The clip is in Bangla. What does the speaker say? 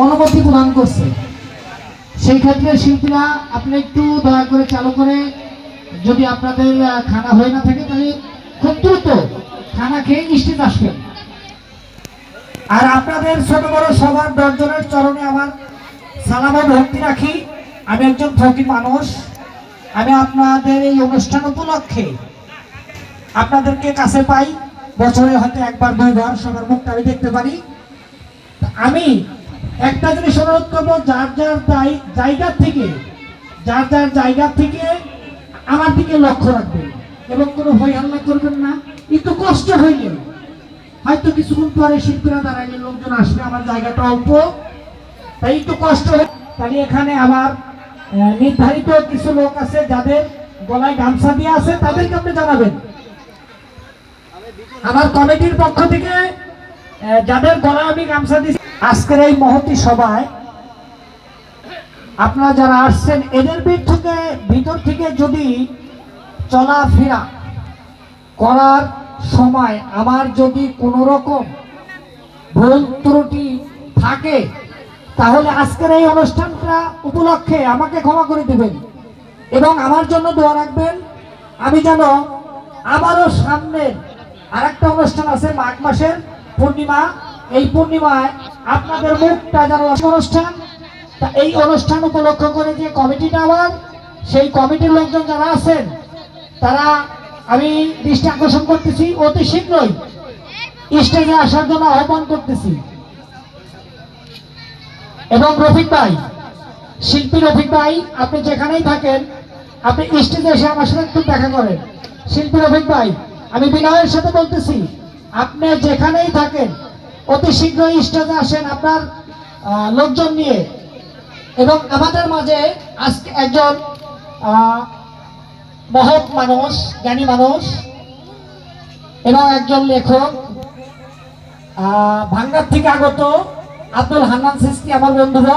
অনুমতি প্রদান করছে। সেই ক্ষেত্রে শিল্পীরা আপনি একটু দয়া করে চালু করে, যদি আপনাদের খানা হয়ে না থাকে তাহলে খুব দ্রুত খানা খেয়ে স্টেজ আসবেন। আর আপনাদের ছোট বড় সবার 10 জনের চরণে আমার সালাম ও ভক্তি রাখি। আমি একজন ফকির মানুষ। আমি আপনাদের এই অনুষ্ঠান উপলক্ষে আপনাদেরকে কাছে পাই, বছরে হয়তো একবার 2বার সবার মুখটা আমি দেখতে পারি। আমি একটা জিনিস অনুরোধ করবো, যার যার জায়গা থেকে আমার দিকে লক্ষ্য রাখবেন এবং কোনো ভয় হাল্লা করবেন না। একটু কষ্ট হইলে হয়তো কিছুক্ষণ পরে শিল্পীরা দাঁড়াইলে লোকজন আসবে, আমার জায়গাটা অল্প, তাই একটু কষ্ট হয়। তাই এখানে আমার নির্ধারিত কিছু লোক আছে যাদের গলায় গামছা দিয়ে আছে, তাদেরকে আপনি জানাবেন। আমার কমিটির পক্ষ থেকে যাদের গলায় আমি গামছা দিচ্ছি, আজকের এই মহতী সভায় আপনারা যারা আসছেন, এদের ভিতর থেকে যদি চলাফেরা করার সময় আমার যদি কোনো রকম ভুল ত্রুটি থাকে, তাহলে আজকের এই অনুষ্ঠানটা উপলক্ষে আমাকে ক্ষমা করে দেবেন এবং আমার জন্য দোয়া রাখবেন। আমি যেন আবারও সামনের আরেকটা অনুষ্ঠান আছে মাঘ মাসের পূর্ণিমা, এই পূর্ণিমায় আপনাদের মুখটা যেন অনুষ্ঠান, তা এই অনুষ্ঠান উপলক্ষ করে যে কমিটিটা, আমার সেই কমিটির লোকজন যারা আছেন তারা আমি দৃষ্টি আকর্ষণ করতেছি, অতি শীঘ্রই স্টেজে আসার জন্য আহ্বান করতেছি। এবং রফিক ভাই, শিল্পী রফিক ভাই, আপনি যেখানেই থাকেন আপনি স্টেজে এসে আমার সাথে একটু দেখা করেন। শিল্পী রফিক ভাই, আমি বিনয়ের সাথে বলতেছি, আপনি যেখানেই থাকেন অতি শীঘ্রই স্টেজে আসেন আপনার লোকজন নিয়ে। এবং আমাদের মাঝে আজকে একজন মহৎ মানুষ, জ্ঞানী মানুষ এবং একজন লেখক, ভাঙ্গার থেকে আগত আব্দুল হান্নান সিস্তি আমার বন্ধুরা।